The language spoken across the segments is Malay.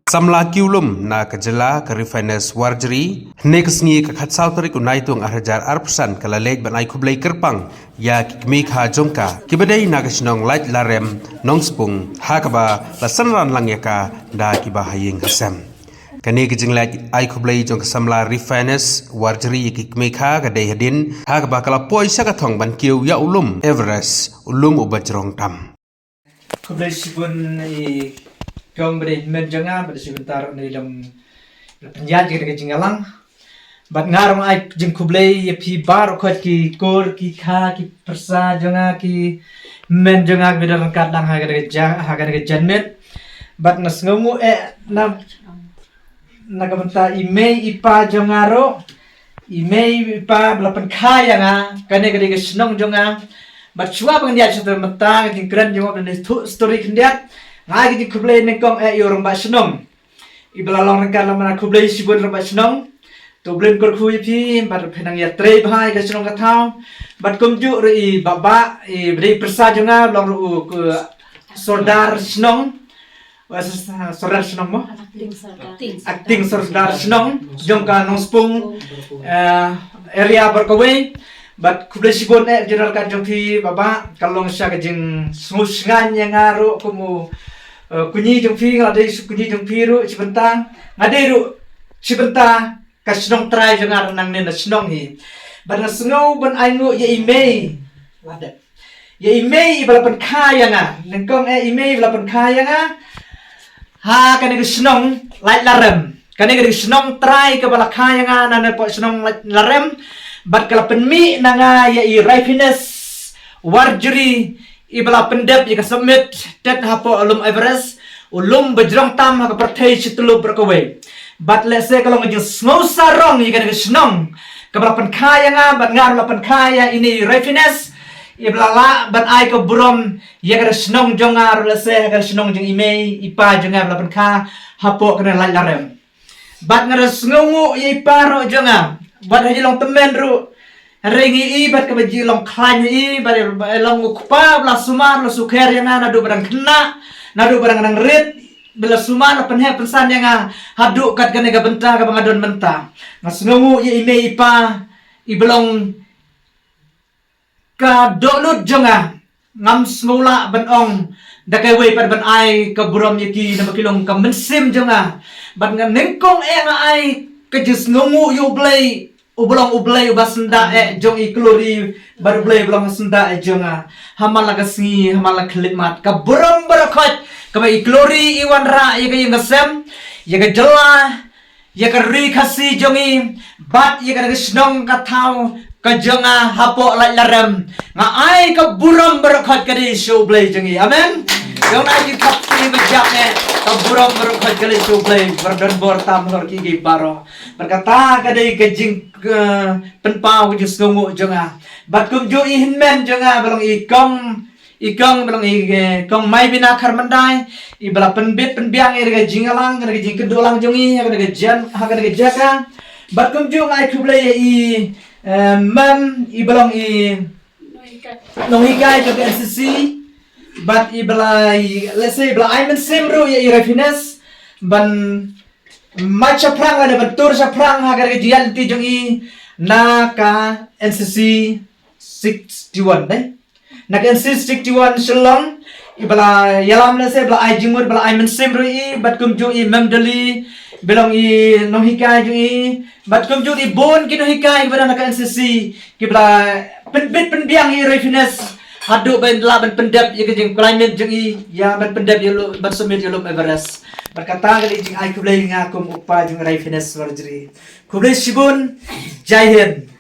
Samla kiulum na kajela ka Rifiness warjeri next ngi ka khatsau tari ku naitung arhajar arpsan kala lek banai khublei kerpang ya meikha jongka kibadai na kasnong Laitlarem nongspung hakaba la sanran langyaka da kibahaying hasam kani kijing lek ai khublei jong samla Rifiness warjeri meikha ka dei hadien hakaba kala poisa ka thong ban kiu ya Lum Everest ubajrong tam khublei sibun Kau beri menjengah pada sebentar ni dalam penjat kita kejenggalang. Bat ngarong ai jeng khublei ya pi bar kot ki kor ki kha ki persa jengah ki menjengah beda rangkat dang haga janmet. Bat nas ngomu na kamenta email ipa jengaro email ipa belapan kaya nga kane gede ke senong jengah. Bat cua pengendiat satu mata jeng keren jengok dan story kendiat. Ngai kita khublei nengkong orang bat senong. Ibala long rangkat lamana khublei sibun orang bat senong. Tu belum kerkhui pi bat penang ya trei bahai ke senong katau. Bat kumjuk ri baba beri persa jonga long ru ke sodar senong. Sodar senong mo? Acting sodar senong jongka nongspung area berkawai. Bat khublei sibun general kat jongpi baba kalong sya kejeng sungan yang ngaru kumu kunyi jongpi ngadai kunyi jongpi ru sebentar ngadai ru sebentar kasnong try jangar nang nena senong hi ban sngau ban aingu ya email lada ya email balapan kaya nga nengkong email balapan kaya nga ha kane senong Laitlarem kane senong try ke bala kaya nga nana po senong Laitlarem bat kalapan mi nanga ya Rifiness warjeri ibala pendep ya submit tet hapo Lum Everest ulum bejrong tam ha perthai chitlu berkawai bat lese kalau ngajeng smau sarong ya kan senong kabala kaya nga bat ngar lapan kaya ini Rifiness ibala la bat ai ke burom ya kan senong jongar lese kan senong jeng email ipa jongar lapan ka hapo kana Laitlarem bat ngaras ngungu ya iparo jonga bat haji long temen ru rengi bat kabaji long klanyi bat long kupa bla sumar lo sukher yang nadu barang kena nadu barang nang rit bela sumar penhe pensan yang hadu kat gane ga benta ka bangadon benta ngasngu ye ime ipa ibelong ka dolut jonga ngam smula benong dakai we pat ban ai ka buram yaki na makilong ka mensim jonga bat nengkong ai ka jis ngungu yu blai ublay ubasenda jong iklori barblay belong senda jonga hamala kasngi hamala klimat ka buram barakot ka iklori iwan ra ya ka ngasem ya ka jela ya ka ri khasi jongi bat ya ka snong ka thau ka jonga hapo Laitlarem nga ai ka buram barakot ka di show blay jongi amen yung na yung kapti majak ka buram barakot ka di show blay bardon bor tam hor ki gi baro berkata kadai kejing penpau ke sungu jonga bat kum jo ihinmen jonga belong ikong belong ikong mai bina karmandai ibala penbit penbiang ira jingalang ira jing kedolang jongi ira jan ira jaka bat kum jo ngai khublei mam ibelong nohikai jo NCC bat ibala let's say ibala aimen semru ya Rifiness ban macha prang ada betul sa prang agar kejian ti jongi naka NCC 61 deh naka NCC 61 selong ibala yalam la se bala ai jingmur bala ai men semru i bat kum ju i memdali belong i nohikai ju i bat kum ju i bon ki nohikai ibala naka NCC ki bala penbiang i Rifiness hadu ben la ben pendep ya kejing climate jengi ya ben pendep ya lu ben summit ya Lum Everest berkata kali jing ai khublei ngakum upa jing Rifiness warjeri khublei sibun jaihin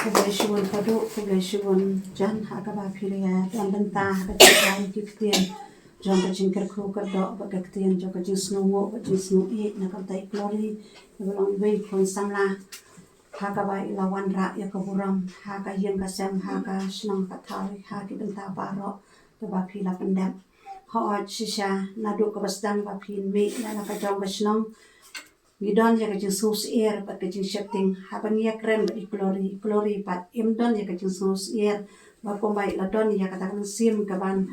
khublei sibun padu khublei sibun jan hakaba philia dan benta hakaba kiptien jan kejing kerkhu kerdo bakatien jo kejing snungo kejing snui nakamtai klori belong wei kon samla hakaba ilawan ra ya kaburam haka yang kasem haka senang kathari haki benta baro to ba phila pendam ho shisha nadu ka basdang ba phin me na ka jong ka senang midon ya ka sus air pat ka shifting haban ya krem di klori pat imdon ya ka sus air ba kombai ladon ya ka sim ka ban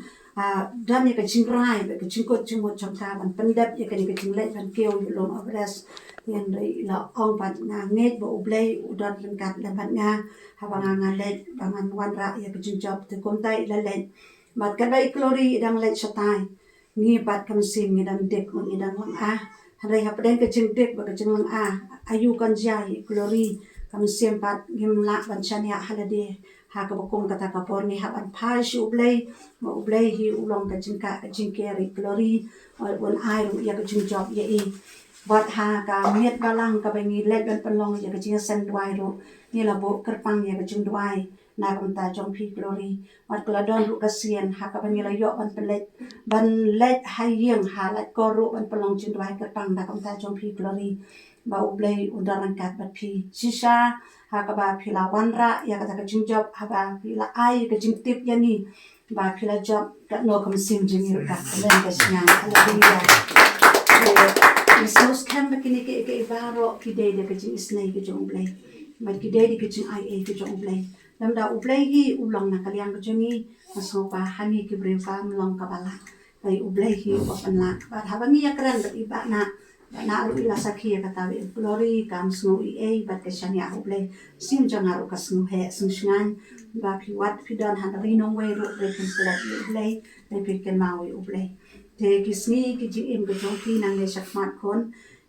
dan ya kecing rai be kecing kot cumut cangka ban pendap ya kecing leit ban keu Lum Everest yang dari la ong ban nget bo ublei udan lengkap lebat nga habang nga leit bangan wan ra ya kecing job te kontai la leit bat kadai klori dang leit satai ngi bat kam sim ngi dang dek ngi dang lang hari hapden kecing dek ba kecing lang ayu kan jai klori kam sim bat ngim la ban chania halade ha ka bokong kata kapor ni haban pai shi ublei ma ublei hi ulong kecing keri klori wan ai ya kecing job ya buat ka miet balang ka bengi let ban pelong ya kecing sen duai ro ni la bo kerpang ya kecing duai na kam ta jong pi klori wat kala don ru kasien ha ka bengi la yo ban let hadien ha let ko ru ban pelong jing duai kerpang na kam ta jong pi klori ba ublei undaran kat bat pi sisa ha ka ba phila wanra ya kata kecing job ha ba phila ai kecing tip ya ni ba phila job ka no kam sim jing ka len ka siang haleluya Sos kan begini ke baro kide de kecing isnai ke jong ublei mat kide de kecing ai ke jong ublei lam da ublei hi ulong na kaliang ke jongi maso pa hani ke breu ka mlong ka bala ai ublei hi ko panla ba habangi ya kran ba iba na lu ila sakhi ka ta glory kam snu ba ke shania ublei sim janga ro ka snu he snu shngan ba pi wat pi dan han ri no we ro re kin pla ublei le pi ken mawi ublei te kisni ki ji im ke jong pi nang le shakmat kon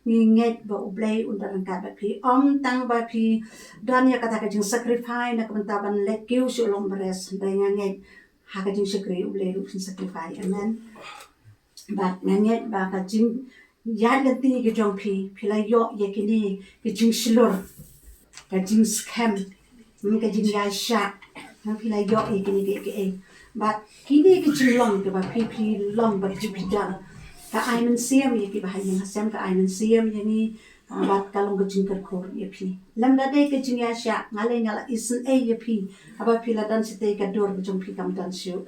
ni nget ba ublei undaran ka ba pi tang ba pi dan ya kata ka jing sacrifice na ka ban let kiu shu Lum Everest ba nget ha ka jing sakri ublei ru sacrifice amen ba nget ba ka jing ya ganti ke jong pi la yo ye kini ke jing slur ka jing scam ka jing ya sha pi la yo ye kini ke but kini ke jing long ke ba pi long ba ji pi dang ka ai men siam ye ki ba yang sem ka ai men siam ye ni bat kalong ke jing kur ye pi lam da de ke jing ya sha ngale ngala isen ye pi aba pi la dan site ka dor ke jong pi kam dan shu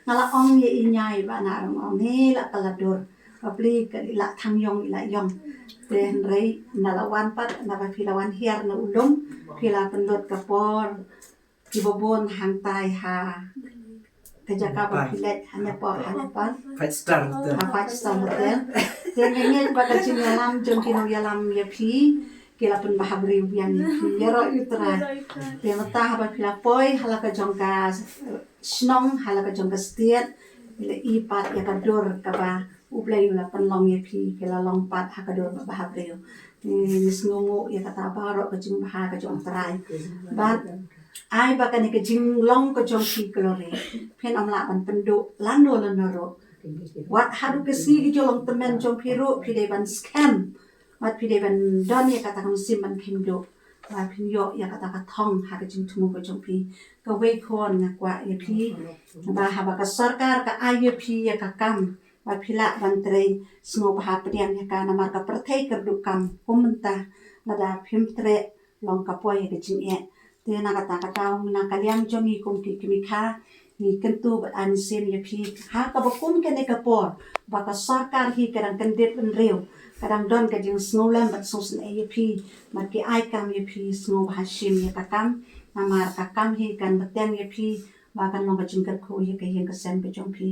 ngala ong ye inyai ba na ong ni la kala dor apli ka ila thang yong ila yong ten rei nalawan pat na ba pilawan hiar na ulum pila pendot kapor kibobon hang tai ha kajaka ba pilet hanya po hanya pa 5 star apa star hotel ten ngel ba ka chin yalam jom kino yalam ya pi kila pen bahabri ubian ya ro yutra ten mata ba pila poi halaka jongka snong halaka jongka stiet ile ipat ya kador ka ba ublei la penlong ye pi kila long pat hakador bahabreu ni snungu ya kata baro ke jing baha ke jong trai bat ai ba kan ke jing long ke jong pi klore pen amla ban pendu lando lanoro wat hadu ke si ke jong temen jong piru pi de ban scam wat pi de ban don ya kata kam sim ban kimdo wa pin yo ya kata ka thong ha ke jing tumu ke jong pi ka we kon na kwa ye pi ba ha ba ka sarkar ka ai ye pi ya ka kam ba phila bantrei snow bah priam ya kana marka prathai kerdukam kumenta nada phimtre long kapoy ke jingye te na kata kata na kaliam jongi kum ki meikha ni kentu ba an sim ye phi ha ka ba kum ke ne kapor ba ka sarkar hi kadang kendet ben reu kadang don ke jing snow lam ba sos ne ye phi mar ki ai kam ye phi snow bah shim ye kakam na mar kakam hi kan batem ye phi ba kan long ka jingkat ko ye ke yang ka sem ke jong phi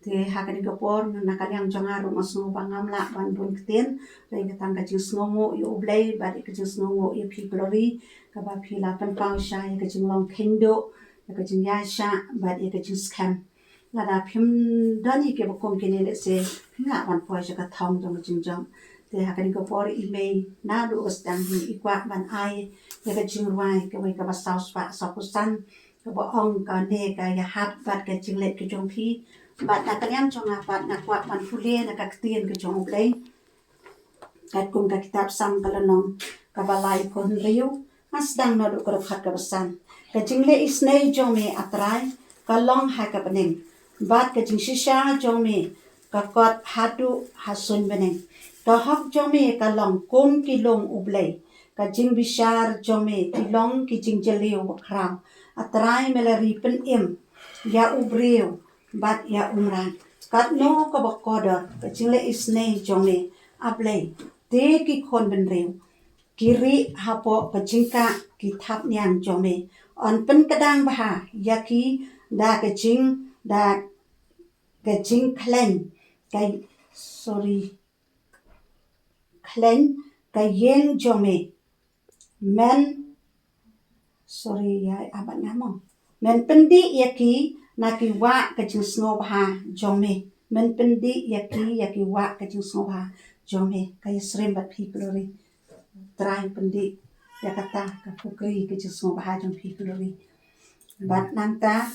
te hakani kapor na kaliang jangaru masno bangam la ban bun kten re katang ka jing snongo yo ublei ba ka jing snongo ye pi glory ka ba pi la pan pang sha ye ka jing long kendo ka jing ya sha ba ye ka jing scam la da phim dani ke ba kom kene le se nga ban po ja ka thong jong jing jong te hakani kapor email na do ostang ni ikwa ban ai ye ka jing ruai ka we ka ba saus pa sa kusan ka ba ong ka ne ka ya hat bat ka jing le ka jong pi bat na kalian jonga bat na kwat man fulie na kaktien ke jong ublei kat kum ka kitab sam kalanong ka balai kon riu asdang no do ko khat ka basan ka jingle isnei jong me atrai ka long ha ka pening bat ka jing shisha jong me ka kot hatu hasun beneng ka hok jong me ka long kum ki long ublei ka jing bishar jong me ki long ki jing jaleu bakram atrai melari pen im ya ubreu bat ya umran kat no ka bakodor ka jingle isnei jonge ablei te ki kon ben reu kiri hapo ka jingka ki thap nyang jonge on pen kadang baha yaki da ka jing da cái chính klen cái sorry klen cái yen jome men sorry ya abang ngamo men pendi yaki naki wa cái chính snow ha jome men pendi yaki wa cái chính snow ha jome cái srem bat phi glory try pendi yakata ka pukri cái chính snow ha jom phi glory bat nanta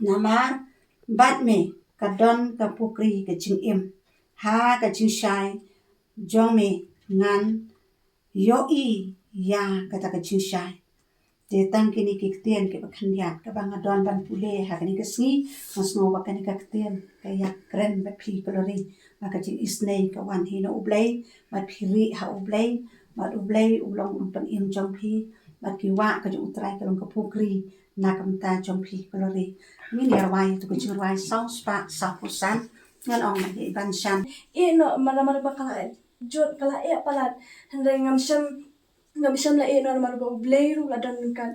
nama bat me kadon ka pukri cái chính im ha cái chính shai jome ngan yo i ya kata ka chính shai te tang kini ki ktien ke bakhan ya ka bang adon ban pule ha kani ka si masno ba kani ka ktien ka ya kren ba phi kolori ma ka chin isnei ka wan hi no ublei ma phiri ha ublei ma ublei ulong umpan im jong phi ma ki wa ka ju utrai ka long ka pukri na kam ta jong phi kolori min ya wai to ka chu wai sau spa sa pusan ngan ong ma hi ban shan no mana bakala jot kala palat handai ngam sham la no mar go blay ru la dan kan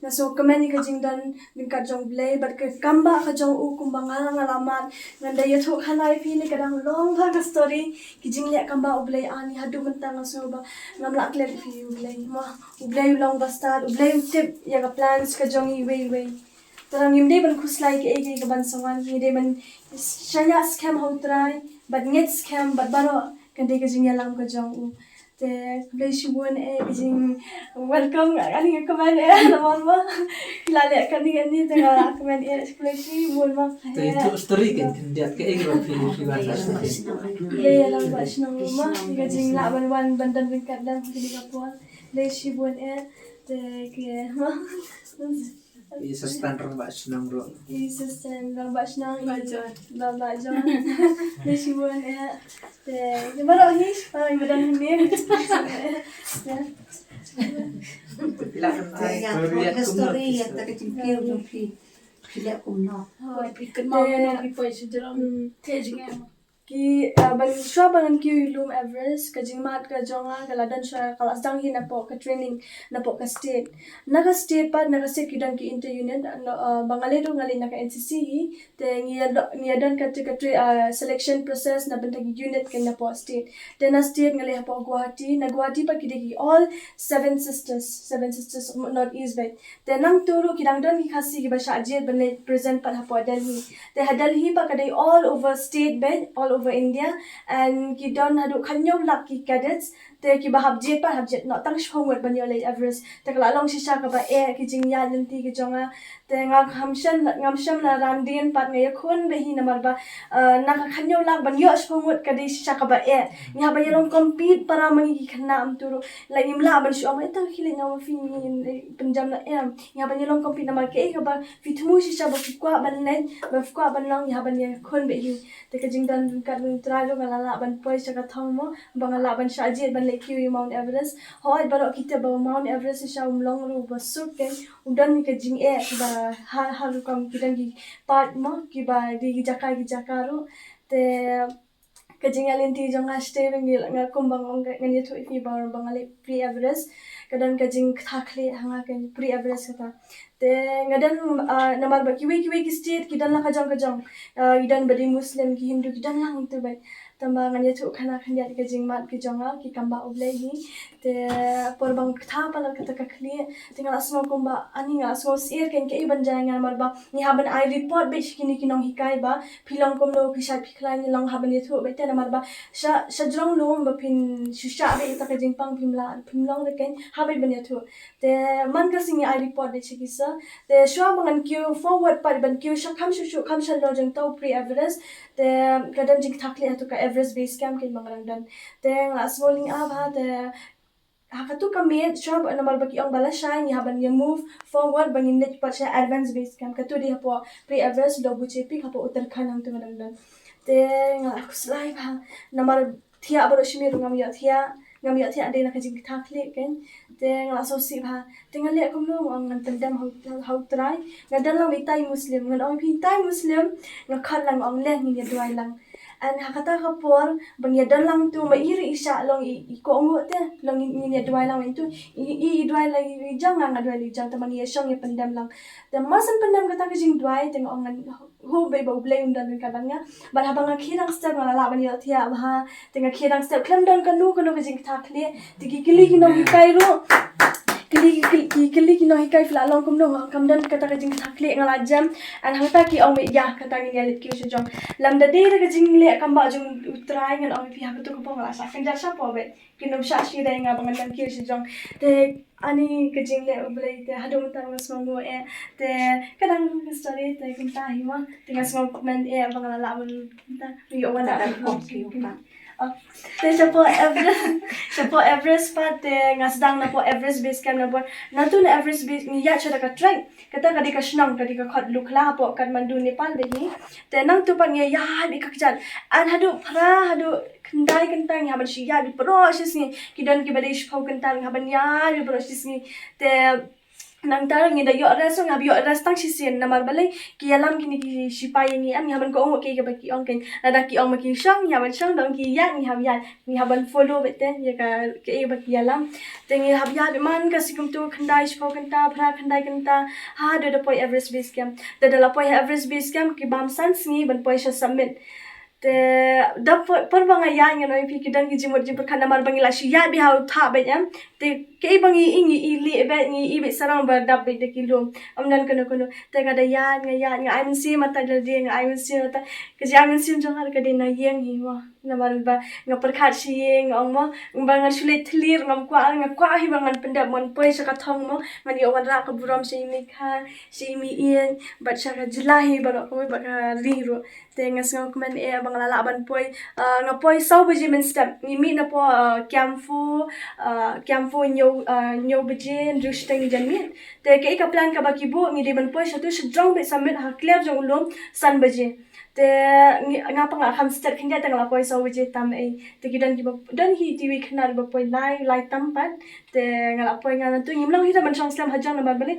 na so kamani ka jing dan min ka jong blay but ka kamba ka jong u kumba ngala mat nganda ya tho khanai phi ni kadang long tha ka story ki jing le kamba u blay ani hadu mentang so ba ngam la klep phi u blay ma u blay long bastard u blay tip ya ka plans ka jong i way tarang yum de ban khuslai ke ege ka ban sawan ni de man shaya scam ho try but net scam but baro kan de ka jing ya lam ka jong u te khublei shibun jing welcome ani ka man naman ma lale kan ni te ka man khublei shibun ma तो itu story kan dia ke ege ba phi le lang ba shnang ma ka jing la ban wan bandan bin kat dan kini ka pon le shibun te ke ma isa standard ba senang ro Jesus and lang ba shnang ba jon le shibun te baro hish pa badan ni ya history ya ta ka chin keu jong phi khile kum no ki ban shwa ban ki Lum Everest ka jingmat ka jonga ka ladan shwa ka lasdang hi na po ka training na po ka state na ka state pa na ka state ki dan ki inter union bangale do ngali na ka NCC hi te ngi dan ka selection process na banta ki unit ka na po state te na state ngali ha po Guwahati pa ki de ki all seven sisters north east bay te nang turu ki dang dan ki khasi ki ba shajet ban present pa ha po Delhi te ha Delhi pa ka de all over state bay all over India and ki don hadu khanyo lak ki cadets te ki ba habjet no tang shongwat ban yo Leit Everest te kala long shisha ka ba ki jing ya lenti ki jonga te nga ngamsham na randien pat nga yakhun be hi namar ba na ka khanyo lak ban yo shongwat ka de shisha ka ba nya ba yalong compete para mangi ki khana am turu la imla ban shu ma ta khile nga ma fi punjam na nya ba yalong compete namar ke ka ba fitmu shisha ba kwa ban len ba kwa ban long nya ban ya khun be hi te ka jing dan ka trai lo ngala ban poi cha ka thong mo bangala ban shajet ban le ki Mount Everest hoi baro kita ba Mount Everest sha long ru ba sur ke udan ka jing ki ba ha ru kam ki dan ki part mo ki ba di jaka ru te ka jing alin ti jong stay nga kumbang ngani thu fi ba bangale pre Everest kadan ka jing thakhle hanga ka pre Everest ka te ngadan namar ba kiwi ki state ki dan la ka jong idan badi muslim ki hindu ki dan lang tu bai tamba ngani thu khana ki jing mat ki jonga ki kamba ublei hi te porbang tha pala ka ta khli tingal asmo kumba ani nga asmo sir ken ke ban jang ngamar ba ni haban I report be shikini ki nong hikai ba philong kom lo ki sha phikla ni long haban ni thu be te namar ba sha jrong lo ba phin shisha be ta ka jing pang phimlong le ken habai ban thu te man ka singi I report be chikisa te shwa mangan kyu forward par ban kyu sha kham sha lo jang to pre Everest te kadan jing thakle atu ka Everest base camp kin mangrang dan te nga smoling aba te hakatu kamet shab namar baki ong bala shine ya ban move forward ban net pa sha advanced base camp katu di hapo pre Everest do bu chepi hapo Uttarakhand ang tungan dan te nga slai ba namar thia baro shmi rungam ya thia ade na kajing thakle ken te nga so si ba tingal le kum lo ang tandam how try nga dan lang tai muslim nga ong pi tai muslim nga khat lang ong le ni duai lang and hakata kapor bang ya dan lang tu ma iri isya long I ko ngot te long ni dua lang itu I dua lagi jang ngang dua lagi jang tamang ya syong ya pendam lang te masan pendam kata ke jing dua te ngan hu be bo blame dan kadangnya ban habang akhirang step ngala la ban ya thia ba tengah akhirang step klem dan kanu ke jing thakle tigi kili kino hikai ro kili kino hikai fla long kum no kam dan kata ke jing thakle ngala jam and hangta ki ong ya kata ni lit ki se jong lam da de ke jing le kam ba jong utrai ngan ong pi ha tu ko pong la sa kan jar sa po be kinom sha shi dai nga bangan dan ki se jong te ani ke jing le oblei te hadong tang semua te kadang story te kunta hiwa tengah semua komen bangan la ban kunta yo wana te chapo Everest pa te ngasdang na po Everest base camp na po natu na Everest base ni ya chada ka track kata kadi ka shnang kadi ka khot lukla po Kathmandu Nepal behi te nang tu pan ya bi ka kjan an hadu phra hadu kendai kentang ya ban shi ya bi proses ni kidan ki bade shpau kentang ha ban ya bi proses ni te nang tar ngi da yo res ng yo res tang si sin na mar balai ki alam kini ki sipai ni am ya ban ko ong ke ba ki ong ken na ki ong ma ki shang ya ban shang dong ki ya ni ha ban follow beten ya ka ke ba ki alam tengi ha ya man ka sikum tu khandai shpo kanta phra khandai kanta ha do poi Everest base camp da la poi Everest base camp ki bam san sngi ban poi sha summit te da por banga ya ngi no pi kidan ki jimor jimor khana mar bangi la shi ya bi ha tha be yam te ke bangi ingi I li be ngi I be sarang ba dab be de kilo amnan kono te ga da ya I mun si mata da de I mun si mata ke ja mun si jong har ka de na yeng hi wa na mar ba nga per khat si yeng ong mo bang shule thlir ngam kwa hi bangan pendam mon poi sa ka thong mo ngani owan ra ka buram si meikha si mi ien ba sa ka julahi ba ko ba ka ri ro te ngas ngam men bang la ban poi nga poi sau baji men step ni mi na po camfu nyo baji rush tang jan mi te ke ka plan ka ba ki bo ni de ban poi satu sejong be summit ha clear jong lom san baji te nga pa nga kham step khinja tang la poi sau baji tam te ki dan ki ba dan hi tv khnar ba poi lai tam pan te nga la poi nga tu ngim long hi da ban song slam ha jang na ba bale